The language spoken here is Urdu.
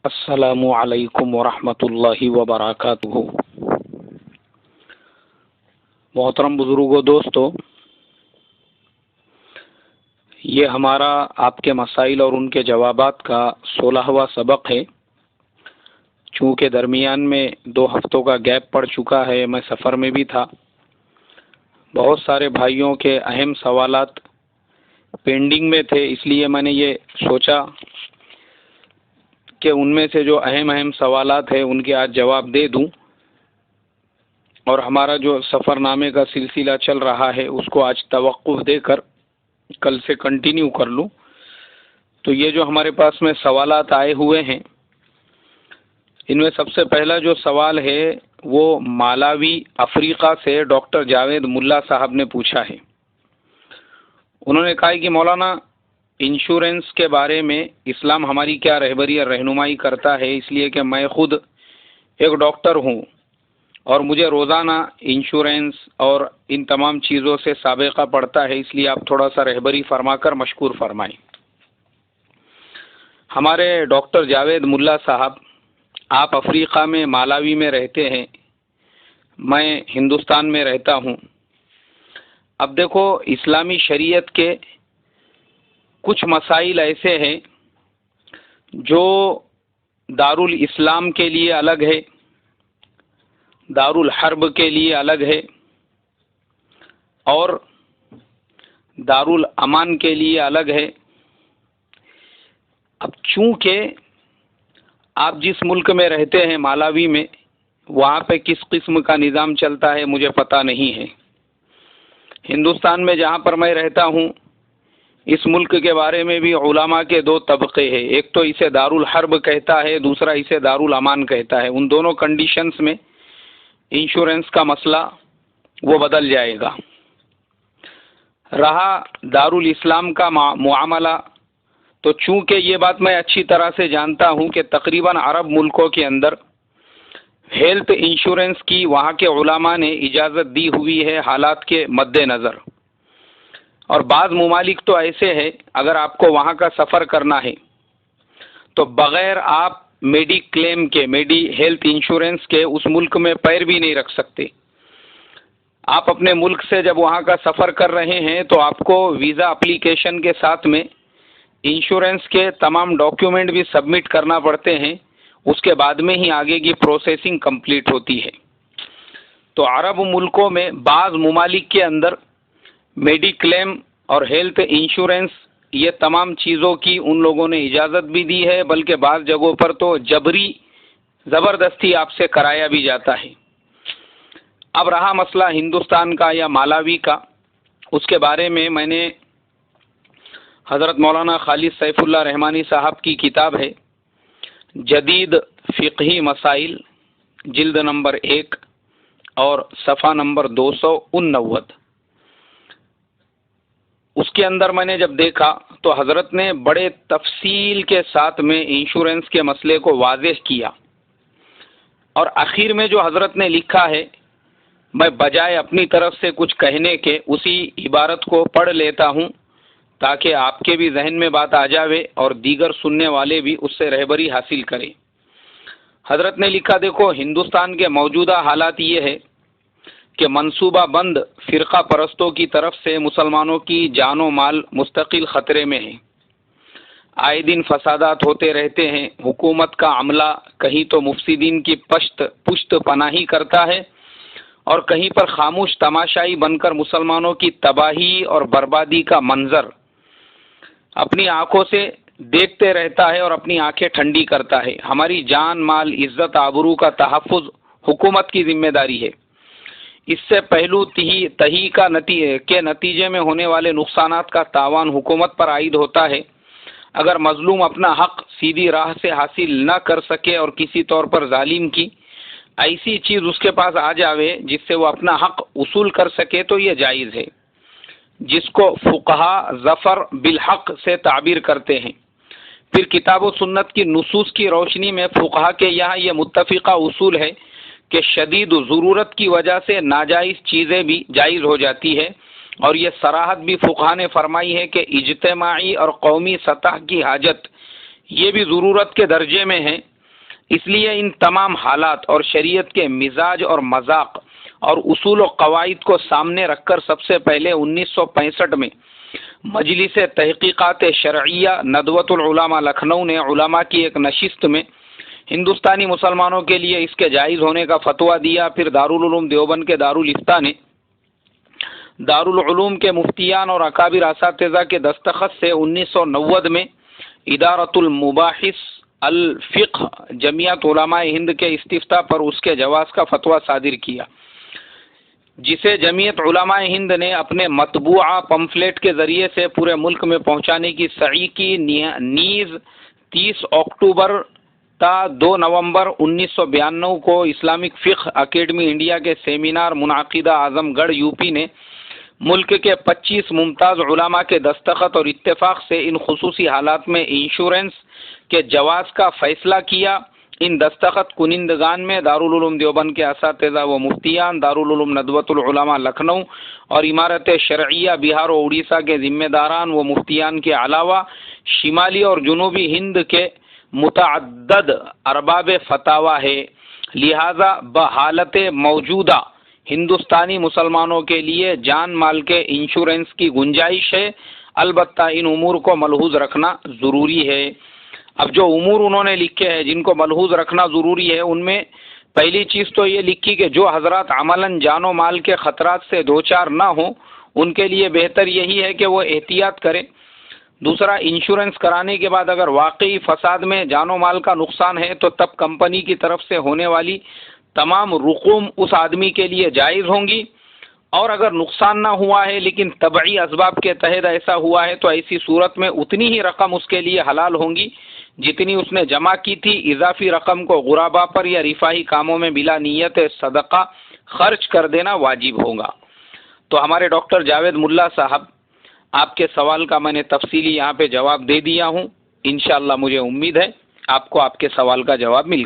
السلام علیکم ورحمۃ اللہ وبرکاتہ۔ محترم بزرگوں، دوستو، یہ ہمارا آپ کے مسائل اور ان کے جوابات کا 16واں سبق ہے۔ چونکہ درمیان میں 2 ہفتوں کا گیپ پڑ چکا ہے، میں سفر میں بھی تھا، بہت سارے بھائیوں کے اہم سوالات پینڈنگ میں تھے، اس لیے میں نے یہ سوچا کہ ان میں سے جو اہم سوالات ہیں ان کے آج جواب دے دوں، اور ہمارا جو سفر نامے کا سلسلہ چل رہا ہے اس کو آج توقف دے کر کل سے کنٹینیو کر لوں۔ تو یہ جو ہمارے پاس میں سوالات آئے ہوئے ہیں، ان میں سب سے پہلا جو سوال ہے وہ مالاوی افریقہ سے ڈاکٹر جاوید ملا صاحب نے پوچھا ہے۔ انہوں نے کہا کہ مولانا، انشورنس کے بارے میں اسلام ہماری کیا رہبری اور رہنمائی کرتا ہے، اس لیے کہ میں خود ایک ڈاکٹر ہوں اور مجھے روزانہ انشورنس اور ان تمام چیزوں سے سابقہ پڑتا ہے، اس لیے آپ تھوڑا سا رہبری فرما کر مشکور فرمائیں۔ ہمارے ڈاکٹر جاوید ملا صاحب، آپ افریقہ میں مالاوی میں رہتے ہیں، میں ہندوستان میں رہتا ہوں۔ اب دیکھو، اسلامی شریعت کے کچھ مسائل ایسے ہیں جو دارالاسلام کے لیے الگ ہے، دارالحرب کے لیے الگ ہے، اور دارالامان کے لیے الگ ہے۔ اب چونکہ آپ جس ملک میں رہتے ہیں مالاوی میں، وہاں پہ کس قسم کا نظام چلتا ہے مجھے پتہ نہیں ہے۔ ہندوستان میں جہاں پر میں رہتا ہوں، اس ملک کے بارے میں بھی علماء کے 2 طبقے ہیں، ایک تو اسے دارالحرب کہتا ہے، دوسرا اسے دارالامان کہتا ہے۔ ان دونوں کنڈیشنز میں انشورنس کا مسئلہ وہ بدل جائے گا۔ رہا دارالاسلام کا معاملہ، تو چونکہ یہ بات میں اچھی طرح سے جانتا ہوں کہ تقریباً عرب ملکوں کے اندر ہیلتھ انشورنس کی وہاں کے علماء نے اجازت دی ہوئی ہے حالات کے مد نظر، اور بعض ممالک تو ایسے ہیں اگر آپ کو وہاں کا سفر کرنا ہے تو بغیر آپ میڈی کلیم کے، میڈی ہیلتھ انشورنس کے، اس ملک میں پیر بھی نہیں رکھ سکتے۔ آپ اپنے ملک سے جب وہاں کا سفر کر رہے ہیں تو آپ کو ویزا اپلیکیشن کے ساتھ میں انشورنس کے تمام ڈاکیومنٹ بھی سبمٹ کرنا پڑتے ہیں، اس کے بعد میں ہی آگے کی پروسیسنگ کمپلیٹ ہوتی ہے۔ تو عرب ملکوں میں بعض ممالک کے اندر میڈی کلیم اور ہیلتھ انشورنس، یہ تمام چیزوں کی ان لوگوں نے اجازت بھی دی ہے، بلکہ بعض جگہوں پر تو جبری زبردستی آپ سے کرایا بھی جاتا ہے۔ اب رہا مسئلہ ہندوستان کا یا مالاوی کا، اس کے بارے میں نے حضرت مولانا خالد سیف اللہ رحمانی صاحب کی کتاب ہے جدید فقہی مسائل، جلد نمبر 1 اور صفحہ نمبر 289، اس کے اندر میں نے جب دیکھا تو حضرت نے بڑے تفصیل کے ساتھ میں انشورنس کے مسئلے کو واضح کیا، اور آخر میں جو حضرت نے لکھا ہے، میں بجائے اپنی طرف سے کچھ کہنے کے اسی عبارت کو پڑھ لیتا ہوں تاکہ آپ کے بھی ذہن میں بات آ جاوے اور دیگر سننے والے بھی اس سے رہبری حاصل کریں۔ حضرت نے لکھا، دیکھو، ہندوستان کے موجودہ حالات یہ ہے کہ منصوبہ بند فرقہ پرستوں کی طرف سے مسلمانوں کی جان و مال مستقل خطرے میں ہیں، آئے دن فسادات ہوتے رہتے ہیں، حکومت کا عملہ کہیں تو مفسدین کی پشت پناہی کرتا ہے اور کہیں پر خاموش تماشائی بن کر مسلمانوں کی تباہی اور بربادی کا منظر اپنی آنکھوں سے دیکھتے رہتا ہے اور اپنی آنکھیں ٹھنڈی کرتا ہے۔ ہماری جان، مال، عزت، آبرو کا تحفظ حکومت کی ذمہ داری ہے۔ اس سے پہلو تہی کے نتیجے میں ہونے والے نقصانات کا تاوان حکومت پر عائد ہوتا ہے۔ اگر مظلوم اپنا حق سیدھی راہ سے حاصل نہ کر سکے اور کسی طور پر ظالم کی ایسی چیز اس کے پاس آ جاوے جس سے وہ اپنا حق وصول کر سکے تو یہ جائز ہے، جس کو فقہا ظفر بالحق سے تعبیر کرتے ہیں۔ پھر کتاب و سنت کی نصوص کی روشنی میں فقہا کے یہاں یہ متفقہ اصول ہے کہ شدید ضرورت کی وجہ سے ناجائز چیزیں بھی جائز ہو جاتی ہے، اور یہ صراحت بھی فقہا نے فرمائی ہے کہ اجتماعی اور قومی سطح کی حاجت یہ بھی ضرورت کے درجے میں ہے، اس لیے ان تمام حالات اور شریعت کے مزاج اور مذاق اور اصول و قواعد کو سامنے رکھ کر سب سے پہلے 1965 میں مجلس تحقیقات شرعیہ ندوۃ العلماء لکھنؤ نے علماء کی ایک نشست میں ہندوستانی مسلمانوں کے لیے اس کے جائز ہونے کا فتویٰ دیا۔ پھر دارالعلوم دیوبند کے دارالافتاء نے دارالعلوم کے مفتیان اور اکابر اساتذہ کے دستخط سے 1990 میں ادارۃ المباحث الفقہ جمعیت علماء ہند کے استفتاء پر اس کے جواز کا فتویٰ صادر کیا، جسے جمعیت علماء ہند نے اپنے مطبوعہ پمفلیٹ کے ذریعے سے پورے ملک میں پہنچانے کی سعی کی۔ نیز 30 اکتوبر تا 2 نومبر 1992 کو اسلامک فقہ اکیڈمی انڈیا کے سیمینار منعقدہ اعظم گڑھ یو پی نے ملک کے 25 ممتاز علماء کے دستخط اور اتفاق سے ان خصوصی حالات میں انشورنس کے جواز کا فیصلہ کیا۔ ان دستخط کنندگان میں دارالعلوم دیوبند کے اساتذہ و مفتیان، دارالعلوم ندوۃ العلماء لکھنؤ اور امارت شرعیہ بہار و اڑیسہ کے ذمہ داران و مفتیان کے علاوہ شمالی اور جنوبی ہند کے متعدد ارباب فتاوی ہے۔ لہذا بحالت موجودہ ہندوستانی مسلمانوں کے لیے جان مال کے انشورنس کی گنجائش ہے، البتہ ان امور کو ملحوظ رکھنا ضروری ہے۔ اب جو امور انہوں نے لکھے ہیں جن کو ملحوظ رکھنا ضروری ہے، ان میں پہلی چیز تو یہ لکھی کہ جو حضرات عملاً جان و مال کے خطرات سے دوچار نہ ہوں ان کے لیے بہتر یہی ہے کہ وہ احتیاط کریں۔ دوسرا، انشورنس کرانے کے بعد اگر واقعی فساد میں جان و مال کا نقصان ہے تو تب کمپنی کی طرف سے ہونے والی تمام رقوم اس آدمی کے لیے جائز ہوں گی، اور اگر نقصان نہ ہوا ہے لیکن طبعی اسباب کے تحت ایسا ہوا ہے تو ایسی صورت میں اتنی ہی رقم اس کے لیے حلال ہوں گی جتنی اس نے جمع کی تھی۔ اضافی رقم کو غربا پر یا رفاہی کاموں میں بلا نیت صدقہ خرچ کر دینا واجب ہوگا۔ تو ہمارے ڈاکٹر جاوید ملا صاحب، آپ کے سوال کا میں نے تفصیلی یہاں پہ جواب دے دیا ہوں۔ انشاءاللہ مجھے امید ہے آپ کو آپ کے سوال کا جواب مل گیا۔